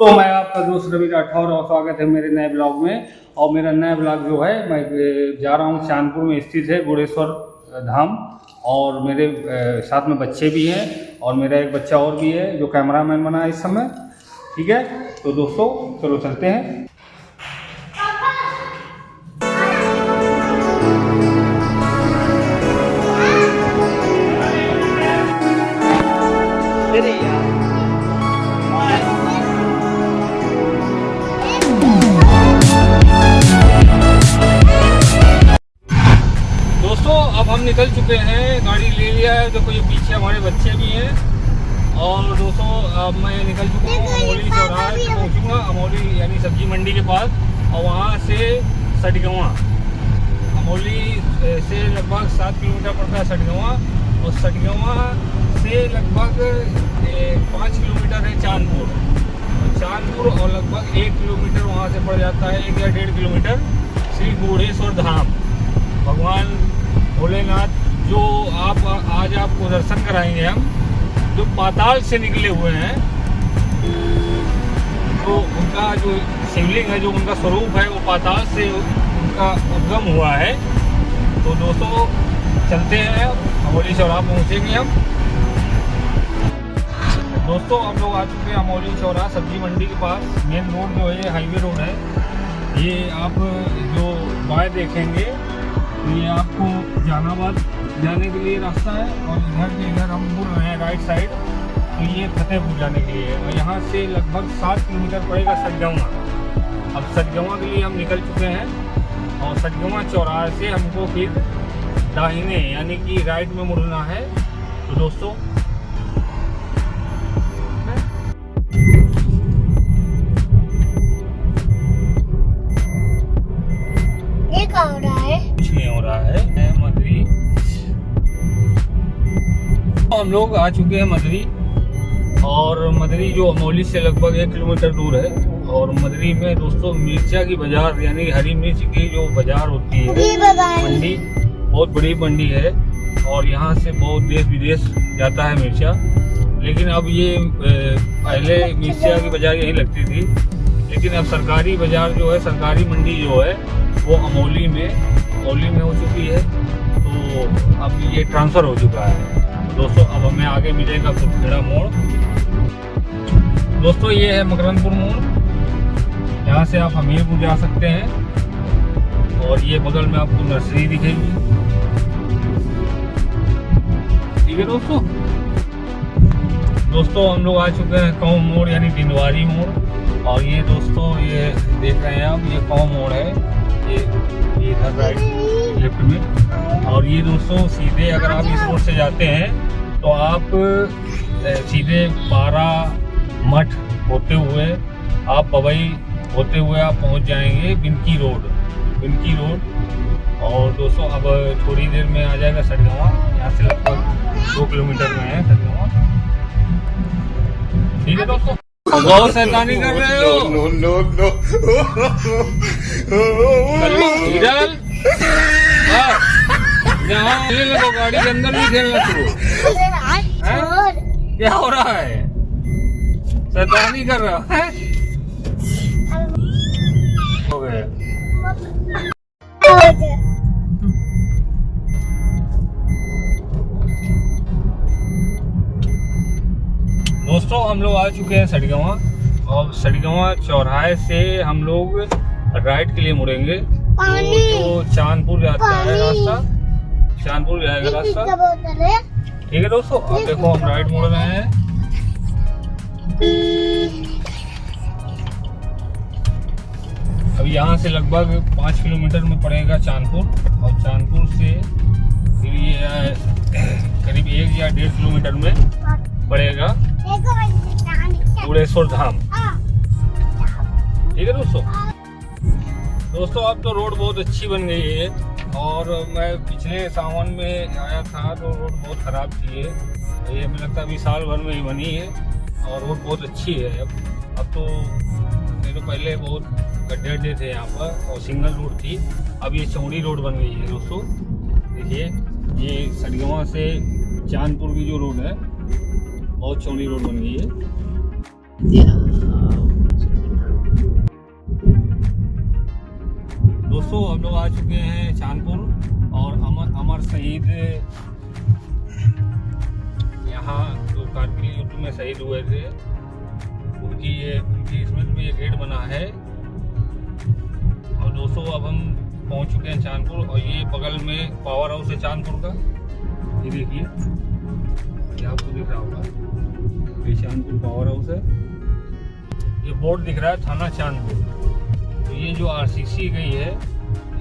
तो मैं आपका दोस्त रवि राठौर और स्वागत है मेरे नए ब्लॉग में। और मेरा नया ब्लॉग जो है मैं जा रहा हूँ चांदपुर में स्थित है गुड़ेश्वर धाम। और मेरे साथ में बच्चे भी हैं और मेरा एक बच्चा और भी है जो कैमरामैन बना है इस समय। ठीक है, तो दोस्तों चलो चलते हैं। दोस्तों अब हम निकल चुके हैं, गाड़ी ले लिया है। देखो ये पीछे हमारे बच्चे भी हैं। और दोस्तों अब मैं निकल चुका हूँ, अमोली चौराहे से पहुँचूँगा, अमोली यानी सब्जी मंडी के पास। और वहाँ से सटगवां, अमोली से लगभग 7 किलोमीटर पड़ता है सटगवां। और सटगवां से लगभग 5 किलोमीटर है चांदपुर। और चांदपुर और लगभग 1 किलोमीटर वहाँ से पड़ जाता है, 1 या 1.5 किलोमीटर श्री गुड़ेश्वर धाम। भगवान भोलेनाथ जो आज आपको दर्शन कराएंगे हम, जो पाताल से निकले हुए हैं। तो उनका जो शिवलिंग है, जो उनका स्वरूप है, वो पाताल से उनका उद्गम हुआ है। तो दोस्तों चलते हैं, अमोली चौराहा पहुँचेंगे हम। दोस्तों हम लोग आ चुके हैं अमोली चौराहा सब्जी मंडी के पास। मेन रोड जो है ये हाईवे रोड है। ये आप जो बाएं देखेंगे तो ये आपको जहानाबाद जाने के लिए रास्ता है। और इधर हम मुड़ रहे हैं राइट साइड, तो ये फतेहपुर जाने के लिए है। और यहाँ से लगभग 7 किलोमीटर पड़ेगा सटगवां। अब सटगवां के लिए हम निकल चुके हैं। और सटगवां चौराहे से हमको फिर दाहिने यानी कि राइट में मुड़ना है। तो दोस्तों हो रहा है, कुछ नहीं हो रहा है। मदरी तो हम लोग आ चुके हैं मदरी। और मदरी जो अमोली से लगभग 1 किलोमीटर दूर है। और मदरी में दोस्तों मिर्चा की बाजार यानी हरी मिर्च की जो बाजार होती है, मंडी, बहुत बड़ी मंडी है। और यहाँ से बहुत देश विदेश जाता है मिर्चा। लेकिन अब ये पहले मिर्चा की बाजार यहीं लगती थी, लेकिन अब सरकारी बाजार जो है, सरकारी मंडी जो है वो अमोली में हो चुकी है। तो अब ये ट्रांसफ़र हो चुका है। दोस्तों अब हमें आगे मिलेगा कुटखेड़ा मोड़। दोस्तों ये है मकरंदपुर मोड़, यहाँ से आप हमीरपुर जा सकते हैं। और ये बगल में आपको नर्सरी दिखेगी। ठीक है दोस्तों हम लोग आ चुके हैं कौम मोड़ यानी दिनवारी मोड़। और ये दोस्तों ये देख रहे हैं आप, ये कौम मोड़ है, ये इधर राइट लेफ्ट में। और ये दोस्तों सीधे अगर आप इस रोड से जाते हैं तो आप सीधे 12 मठ होते हुए आप पवई होते हुए आप पहुंच जाएंगे बिनकी रोड। और दोस्तों अब थोड़ी देर में आ जाएगा सटगवां। यहाँ से लगभग 2 किलोमीटर में है सटगवां। ठीक है दोस्तों, बहुत शैतानी कर रहे हो। नो इधर यहाँ लगो, गाड़ी के अंदर भी खेलना शुरू। क्या हो रहा है? शैतानी कर रहा है? हो गया। दोस्तों हम लोग आ चुके हैं सटगवां। और सटगवां चौराहे से हम लोग राइट के लिए मुड़ेंगे। तो चांदपुर जाता है रास्ता, चांदपुर जाएगा रास्ता। ठीक है दोस्तों, अब देखो हम राइट मुड़ रहे हैं। अब यहाँ से लगभग 5 किलोमीटर में पड़ेगा चांदपुर। और चांदपुर से फिर ये करीब 1 या 1.5 किलोमीटर में पड़ेगा गुड़ेश्वर धाम। ठीक है दोस्तों अब तो रोड बहुत अच्छी बन गई है। और मैं पिछले सावन में आया था तो रोड बहुत ख़राब थी। ये हमें लगता है अभी साल भर में ही बनी है और रोड बहुत अच्छी है। अब तो नहीं तो पहले बहुत गड्ढे थे यहाँ पर और सिंगल रोड थी। अब ये चौड़ी रोड बन गई है दोस्तों। देखिए ये सटगवां से चांदपुर की जो रोड है बहुत चौड़ी रोड बन गई है। दोस्तों हम लोग आ चुके हैं चांदपुर और अमर शहीद यहाँ जो कारगिल युद्ध में शहीद हुए थे उनकी स्मृति में ये गेट बना है। और दोस्तों अब हम पहुंच चुके हैं चांदपुर और ये बगल में पावर हाउस है चांदपुर का। ये देखिए, ये आपको दिख रहा होगा, ये चांदपुर पावर हाउस है। ये बोर्ड दिख रहा है थाना चांदपुर। तो ये जो आरसीसी गई है,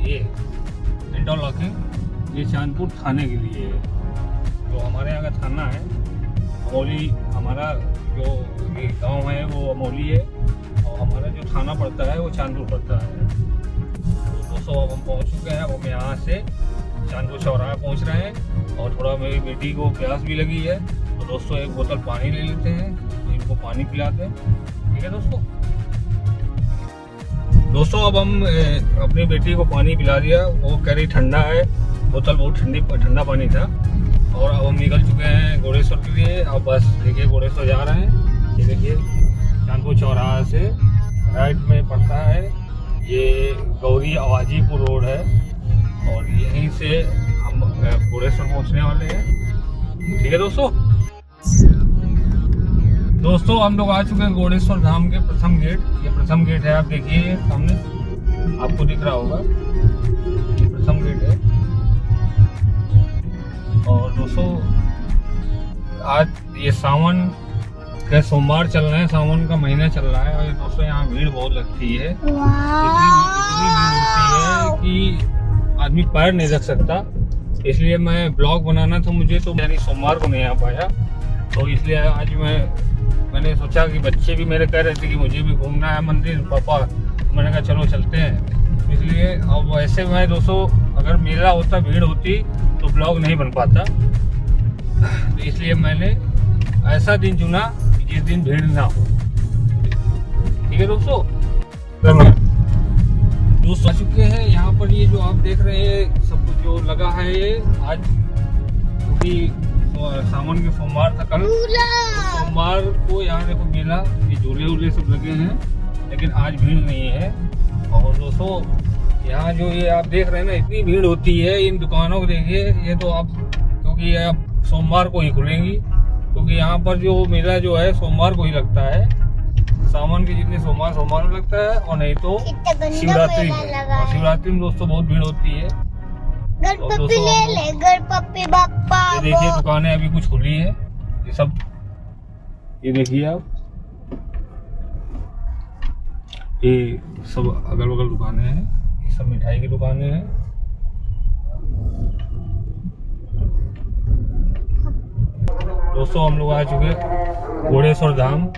ये इंटरलॉकिंग, ये चांदपुर थाने के लिए है। जो हमारे यहाँ का थाना है अमौली, हमारा जो ये गांव है वो अमौली है और हमारा जो थाना पड़ता है वो चांदपुर पड़ता है। तो दोस्तों अब हम पहुँच चुके हैं। अब हम यहाँ से चांदपुर चौराहा पहुँच रहे हैं और थोड़ा मेरी बेटी को प्यास भी लगी है। तो दोस्तों एक बोतल पानी ले लेते हैं, तो इनको पानी पिलाते हैं। ठीक है दोस्तों अब हम अपनी बेटी को पानी पिला दिया। वो कह रही ठंडा है, बोतल बहुत ठंडा पानी था। और अब हम निकल चुके हैं घोड़ेश्वर के लिए। अब बस देखिए घोड़ेश्वर जा रहे हैं। ये देखिए चांदपुर चौराहा से राइट में पड़ता है, ये गौरी आवाजीपुर रोड है और यहीं से हम घोड़ेश्वर पहुंचने वाले हैं। ठीक है दोस्तों हम लोग आ चुके हैं घोड़ेश्वर धाम के प्रथम गेट। ये प्रथम गेट है, आप देखिए सामने आपको दिख रहा होगा, ये प्रथम गेट है। और दोस्तों आज ये सावन के सोमवार चल रहे हैं, सावन का महीना चल रहा है और दोस्तों यहाँ भीड़ बहुत लगती है। इतनी भीड़ होती है कि आदमी पैर नहीं रख सकता। इसलिए मैं ब्लॉग बनाना था मुझे, तो यानी सोमवार को नहीं आ पाया। तो इसलिए आज मैंने सोचा कि बच्चे भी मेरे कह रहे थे कि मुझे भी घूमना है मंदिर पापा, तो मैंने कहा चलो चलते हैं। इसलिए अब वैसे मैं दोस्तों अगर मेला होता, भीड़ होती तो ब्लॉग नहीं बन पाता। तो इसलिए मैंने ऐसा दिन चुना कि जिस दिन भीड़ ना हो। ठीक है दोस्तों आ चुके हैं यहाँ पर। ये जो आप देख रहे हैं सब कुछ जो लगा है, ये आज क्योंकि सावन के सोमवार था कल, तो सोमवार को यहाँ देखो मेला, ये झूले वूले सब लगे हैं, लेकिन आज भीड़ नहीं है। और दोस्तों यहाँ जो ये आप देख रहे हैं ना, इतनी भीड़ होती है इन दुकानों को देखिए। ये तो आप क्योंकि ये अब सोमवार को ही खुलेंगी, क्योंकि यहाँ पर जो मेला जो है सोमवार को ही लगता है। सावन के जितने सोमवार में लगता है और नहीं तो शिवरात्रि में। और शिवरात्रि में दोस्तों बहुत भीड़ होती है। गणपति ले ले, गणपति बाप्पा। ये देखिए दुकानें अभी कुछ खुली है, ये सब ये देखिए आप, ये सब अगल बगल दुकानें हैं, ये सब मिठाई की दुकानें हैं। दोस्तों हम लोग आ चुके घोड़ेश्वर धाम।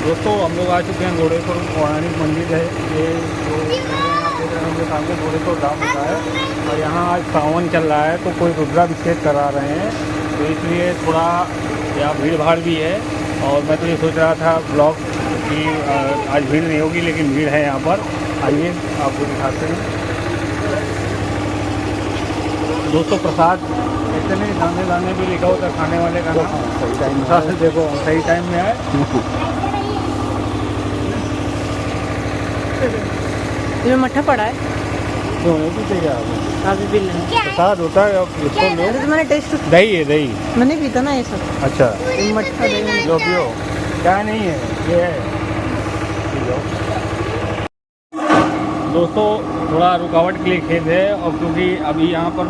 दोस्तों हम लोग आ चुके हैं घोड़ेश्वर पौराणिक मंदिर है। ये जो हमारे सामने घोड़ेश्वर धाम होता है और यहाँ आज सावन चल रहा है तो कोई रुद्राभिषेक करा रहे हैं, तो इसलिए थोड़ा यहाँ भीड़ भाड़ भी है। और मैं तो ये सोच रहा था ब्लॉग कि आज भीड़ नहीं होगी, लेकिन भीड़ है यहाँ पर। आइए आपको दिखाते हैं। दोस्तों प्रसाद ऐसे नहीं, दाने दाने भी लिखा होता है खाने वाले का नाम। सही टाइम प्रसाद देखो, सही टाइम में आए। इसमें मट्ठा पड़ा है क्यों नहीं पीते क्या आप? अभी भी नहीं। प्रसाद होता है अब इसको लो। अरे तो मैंने टेस्ट दही है, दही। मैंने पीता ना ये सब। अच्छा ये मट्ठा दही जो पियो, क्या नहीं है ये है। दोस्तों थोड़ा रुकावट के लिए खेद है, और क्योंकि अभी यहाँ पर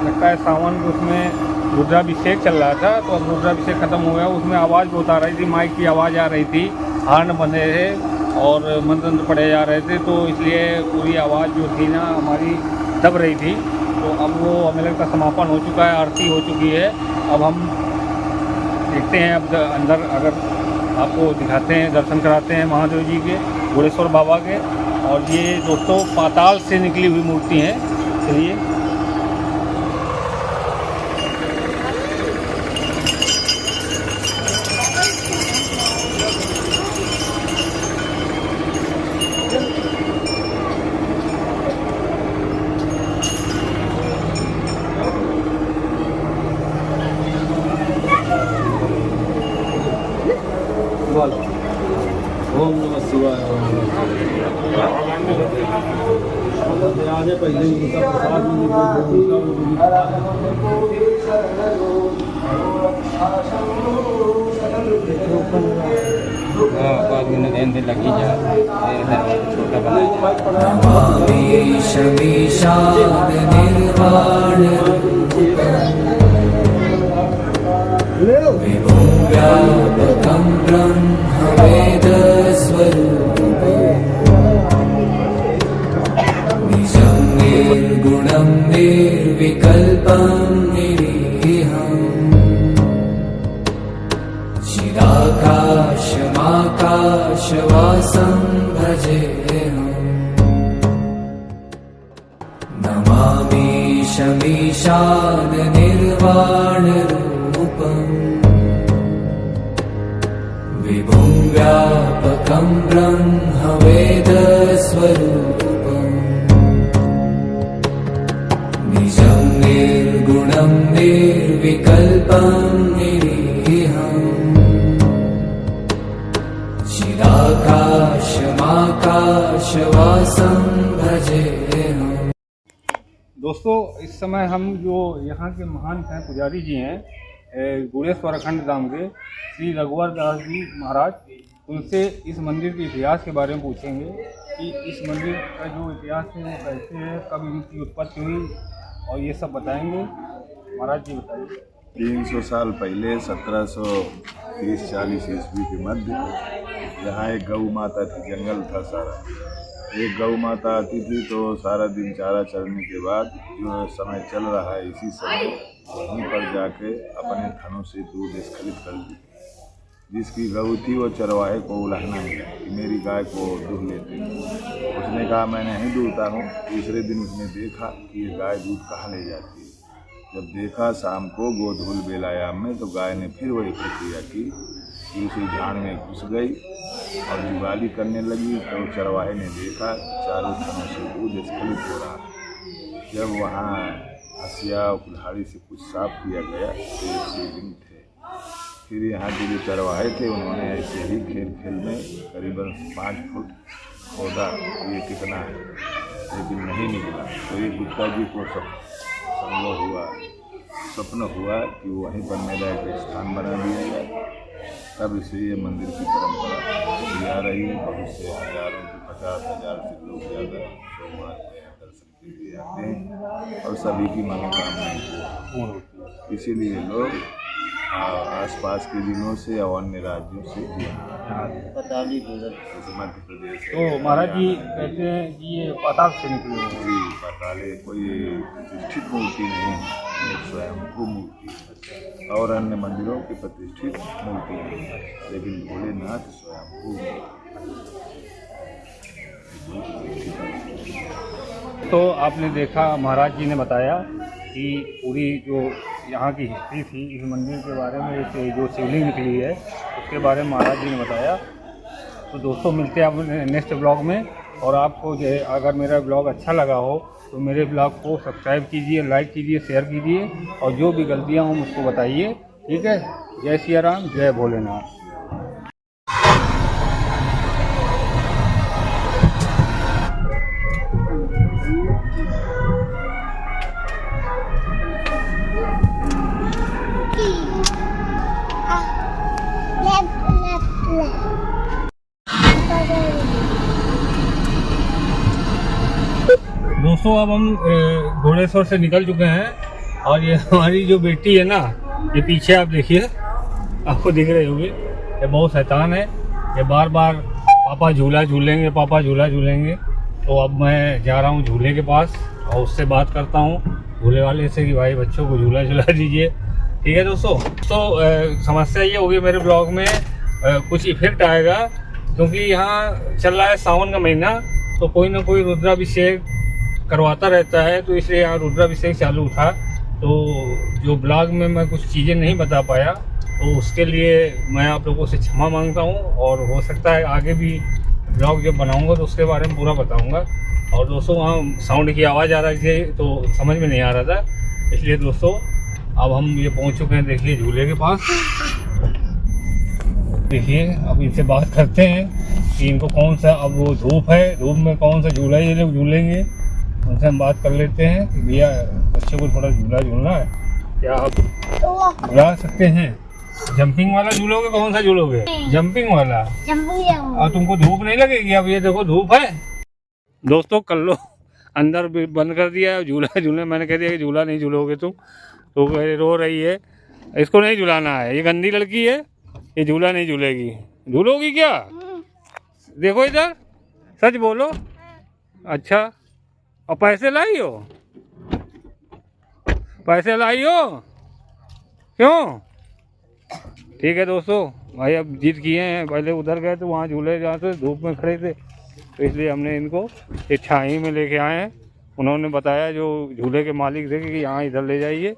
लगता है सावन, उसमें रुद्राभिषेक चल रहा था, तो अब रुद्राभिषेक खत्म हो गया। उसमें आवाज़ बहुत आ रही थी, माइक की आवाज़ आ रही थी, हार्न बंधे थे और मंत्र पढ़े जा रहे थे, तो इसलिए पूरी आवाज़ जो थी ना हमारी दब रही थी। तो अब वो सम्मेलन का समापन हो चुका है, आरती हो चुकी है। अब हम देखते हैं अब अंदर, अगर आपको दिखाते हैं, दर्शन कराते हैं महादेव जी के, घोड़ेश्वर बाबा के। और ये दोस्तों पाताल से निकली हुई मूर्ति हैं। चलिए ओम नमः शिवाय। आगे पहले उनका प्रसाद में लगी छोटा व्यापकं ब्रह्मवेदस्वरूपं निजं निर्गुणं निर्विकल्पं निरीहम् चिदाकाशमाकाशवासं भजेऽहम् नमामि शमीशाननिर्वाणरूपम् विभुं व्यापकं ब्रह्मवेदस्वरूपं निजं निर्गुणं निर्विकल्पं निरीहम् चिदाकाशमाकाशवासं भजेऽहम्। दोस्तों इस समय हम जो यहाँ के महान हैं पुजारी जी हैं घोड़ेश्वर अखंड धाम के श्री रघुवर दास जी महाराज, उनसे इस मंदिर के इतिहास के बारे में पूछेंगे कि इस मंदिर का जो इतिहास है वो कैसे है, कब इनकी उत्पत्ति हुई, और ये सब बताएंगे। महाराज जी बताइए। 300 साल पहले 1730-40 ईस्वी के मध्य यहाँ एक गौ माता थी, जंगल था सारा। एक गौ माता आती थी तो सारा दिन चारा चरने के बाद जो समय चल रहा है इसी समय वहीं पर जाके अपने थनों से दूध स्खलित कर दी। जिसकी गौ थी वो चरवाहे को उलाहना मिला कि मेरी गाय को दूध लेते। उसने कहा मैं नहीं दूहता हूँ। तीसरे दिन उसने देखा कि ये गाय दूध कहाँ ले जाती है। जब देखा शाम को गोधूल बेलायाम में, तो गाय ने फिर वही प्रक्रिया की कि उसी झाड़ में घुस गई और जुगाली करने लगी। तो चरवाहे ने देखा चारों थनों से दूध स्खलित हो रहा। जब वहाँ हसिया और कुल्हाड़ी से कुछ साफ किया गया तो एक शिवलिंग थे। फिर यहाँ के जो चरवाहे थे उन्होंने ऐसे ही खेल खेल में करीबन 5 फुट खोदा ये कितना है, लेकिन नहीं निकला। तो ये गुप्ता जी को स्वप्न हुआ कि वहीं पर मेरा एक स्थान बना दिया जाए। तब से ये मंदिर की परंपरा चली आ रही है। बहुत से हजारों से 50,000 से लोग ज़्यादा सोमवार में दर्शन के लिए आते हैं और सभी की मनोकामनाएं पूर्ण होती है। इसीलिए लोग आसपास के जिलों से और अन्य राज्यों से मध्य प्रदेश। तो महाराज जी कहते हैं कि ये पाताल से निकले हैं। जी, पाताले कोई प्रतिष्ठित मूर्ति नहीं है, एक स्वयंभू मूर्ति और अन्य मंदिरों की प्रतिष्ठित मूर्ति है, लेकिन भोलेनाथ स्वयंभू है। तो आपने देखा, महाराज जी ने बताया कि पूरी जो यहाँ की हिस्ट्री थी इस मंदिर के बारे में, इस जो शिवलिंग निकली है उसके बारे में महाराज जी ने बताया। तो दोस्तों मिलते हैं आप नेक्स्ट ब्लॉग में, और आपको जो है अगर मेरा ब्लॉग अच्छा लगा हो तो मेरे ब्लॉग को सब्सक्राइब कीजिए, लाइक कीजिए, शेयर कीजिए, और जो भी गलतियाँ हों मुझको बताइए। ठीक है। जय सिया राम, जय भोलेनाथ। दोस्तों अब हम घोड़ेश्वर से निकल चुके हैं, और ये हमारी जो बेटी है ना, ये पीछे आप देखिए, आपको दिख रही होगी, ये बहुत शैतान है। ये बार बार पापा झूला झूलेंगे, पापा झूला झूलेंगे। तो अब मैं जा रहा हूँ झूले के पास और उससे बात करता हूँ झूले वाले से कि भाई बच्चों को झूला झूला दीजिए। ठीक है दोस्तों। तो समस्या ये होगी मेरे ब्लॉग में कुछ इफेक्ट आएगा, क्योंकि यहाँ चल रहा है सावन का महीना, तो कोई ना कोई रुद्राभिषेक करवाता रहता है, तो इसलिए यहाँ रुद्राभिषेक चालू था। तो जो ब्लॉग में मैं कुछ चीज़ें नहीं बता पाया, तो उसके लिए मैं आप लोगों से क्षमा मांगता हूँ, और हो सकता है आगे भी ब्लॉग जब बनाऊँगा तो उसके बारे में पूरा बताऊँगा। और दोस्तों वहाँ साउंड की आवाज़ आ रही थी तो समझ में नहीं आ रहा था, इसलिए दोस्तों अब हम ये पहुँच चुके हैं, देखिए झूले के पास। देखिए अब इनसे बात करते हैं कि इनको कौन सा, अब वो धूप है, धूप में कौन सा झूला ये लोग झूलेंगे, उनसे हम बात कर लेते हैं कि भैया बच्चे को थोड़ा झूला झूलना है, क्या आप झूला सकते हैं? जंपिंग वाला झूलोगे? कौन सा झूलोगे? जंपिंग वाला। और तुमको धूप नहीं लगेगी? अब ये देखो धूप है। दोस्तों कर लो, अंदर भी बंद कर दिया है झूला झूलने। मैंने कह दिया कि झूला नहीं झूलोगे तुम, तो रो रही है, इसको नहीं झुलाना है, ये गंदी लड़की है, ये झूला नहीं झूलेगी। झूलोगी क्या? देखो इधर, सच बोलो। अच्छा, और पैसे लाई हो? पैसे लाई हो? क्यों? ठीक है दोस्तों, भाई अब जिद किए हैं, पहले उधर गए तो वहाँ झूले जहाँ से धूप में खड़े थे, तो इसलिए हमने इनको एक छाई में लेके आए हैं। उन्होंने बताया जो झूले के मालिक थे कि यहाँ इधर ले जाइए,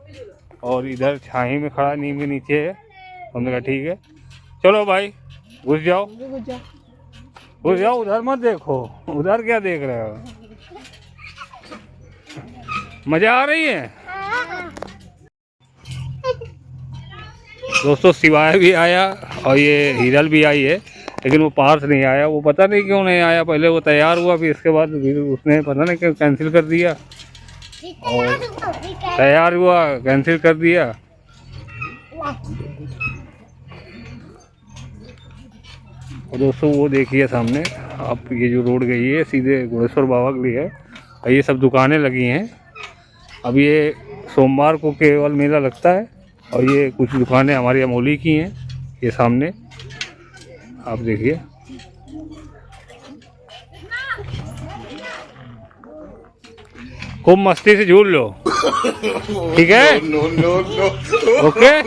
और इधर छाई में खड़ा नीम के नीचे है। हमने कहा ठीक है, चलो भाई घुस जाओ, घुस जाओ, उधर मत देखो, उधर क्या देख रहे हो? मजा आ रही है दोस्तों। शिवाय भी आया और ये हिरल भी आई है, लेकिन वो पार्थ नहीं आया। वो पता नहीं क्यों नहीं आया, पहले वो तैयार हुआ, फिर इसके बाद उसने पता नहीं क्यों कैंसिल कर दिया, और तैयार हुआ कैंसिल कर दिया। और दोस्तों वो देखिए सामने आप, ये जो रोड गई है सीधे घोड़ेश्वर बाबा के लिए है, और ये सब दुकानें लगी हैं। अब ये सोमवार को केवल मेला लगता है, और ये कुछ दुकानें हमारी अमोली की हैं, ये सामने आप देखिए। खूब मस्ती से झूल लो, ठीक है? ओके।